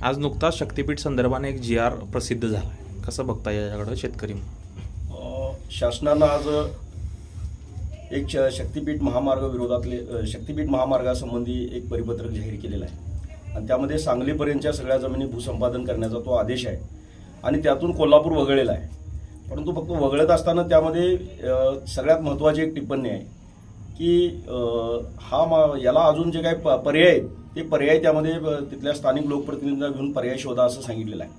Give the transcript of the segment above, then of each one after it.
आज नुकताच शक्तीपीठ संदर्भाने एक जी आर प्रसिद्ध झाला आहे, कसं बघता याच्याकडे शेतकरी? शासनानं आज एक शक्तीपीठ महामार्ग विरोधातले शक्तीपीठ महामार्गासंबंधी एक परिपत्रक जाहीर केलेलं आहे आणि त्यामध्ये सांगलीपर्यंतच्या सगळ्या जमिनी भूसंपादन करण्याचा तो आदेश आहे आणि त्यातून कोल्हापूर वगळलेला आहे. परंतु फक्त वगळत असताना त्यामध्ये सगळ्यात महत्त्वाची एक टिप्पणी आहे की याला अजून जे काही पर्याय आहेत ते पर्याय त्यामध्ये तिथल्या स्थानिक लोकप्रतिनिधींना घेऊन पर्याय शोधा असं सांगितलेलं आहे.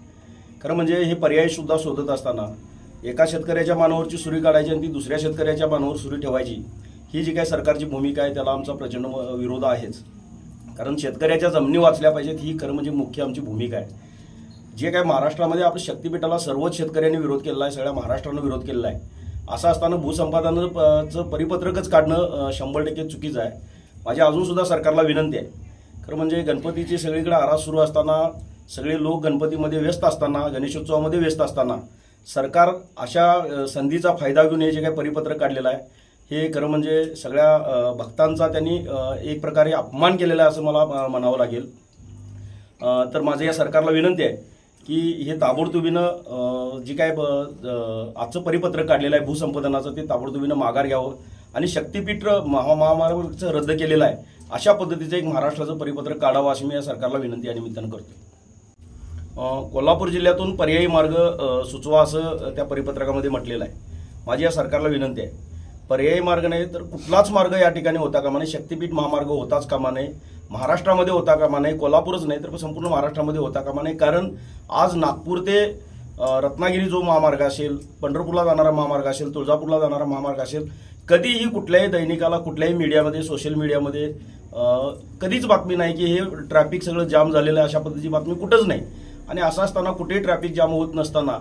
खरं म्हणजे हे पर्याय सुद्धा शोधत असताना एका शेतकऱ्याच्या मानावरची सुरी काढायची आणि ती दुसऱ्या शेतकऱ्याच्या मानावर सुरी ठेवायची, ही जी काही सरकारची भूमिका आहे त्याला आमचा प्रचंड विरोध आहेच. कारण शेतकऱ्याच्या जमिनी वाचल्या पाहिजेत ही खरं म्हणजे मुख्य आमची भूमिका आहे. जे काय महाराष्ट्रामध्ये आपल्या शक्तीपीठाला सर्वच शेतकऱ्यांनी विरोध केलेला आहे, सगळ्या महाराष्ट्रानं विरोध केलेला आहे. असं असताना भूसंपादनाचं परिपत्रकच काढणं 100% चुकीचं आहे. माझी अजून सुद्धा सरकारला विनंती आहे. खरं म्हणजे गणपतीची सगळीकडे आरास सुरू असताना, सगळे लोक गणपतीमध्ये व्यस्त असताना, गणेशोत्सवामध्ये व्यस्त असताना सरकार अशा संधीचा फायदा घेऊन हे जे काही परिपत्रक काढलेलं आहे हे खरं म्हणजे सगळ्या भक्तांचा त्यांनी एक प्रकारे अपमान केलेला आहे असं मला म्हणावं लागेल. तर माझं या सरकारला विनंती आहे की हे ताबडतोबीनं जे काय आजचं परिपत्रक काढलेलं आहे भूसंपादनाचं ते ताबडतोबीनं माघार घ्यावं आणि शक्तीपीठ महामार्गाचं रद्द केलेलं आहे अशा पद्धतीचं एक महाराष्ट्राचं परिपत्रक काढावं अशी मी या सरकारला विनंती या निमित्तानं करतो. कोल्हापूर जिल्ह्यातून पर्यायी मार्ग सुचवा असं त्या परिपत्रकामध्ये म्हटलेलं आहे. माझी या सरकारला विनंती आहे, पर्यायी मार्ग नाही तर कुठलाच मार्ग या ठिकाणी होता कामा नये. शक्तीपीठ महामार्ग होताच कामा नये, महाराष्ट्रामध्ये होता कामा नये, कोल्हापूरच नाही तर संपूर्ण महाराष्ट्रामध्ये होता कामा नये. कारण आज नागपूर ते रत्नागिरी जो महामार्ग असेल, पंढरपूरला जाणारा महामार्ग असेल, तुळजापूरला जाणारा महामार्ग असेल, कधीही कुठल्याही दैनिकाला, कुठल्याही मीडियामध्ये, सोशल मीडियामध्ये कधीच बातमी नाही की हे ट्रॅफिक सगळं जाम झालेलं आहे, अशा पद्धतीची बातमी कुठंच नाही. आणि असं असताना कुठेही ट्रॅफिक जाम होत नसताना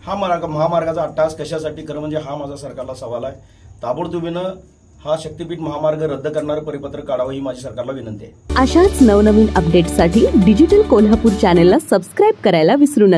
हा महामार्गाचा अट्टाहास कशासाठी? खरं म्हणजे हा माझा सरकारला सवाल आहे. ताबडतोबीनं हा शक्तीपीठ महामार्ग रद्द करणारं परिपत्रक काढावं ही माझी सरकारला विनंती आहे. अशाच नवनवीन अपडेट्ससाठी डिजिटल कोल्हापूर चॅनेलला सबस्क्राईब करायला विसरू नका.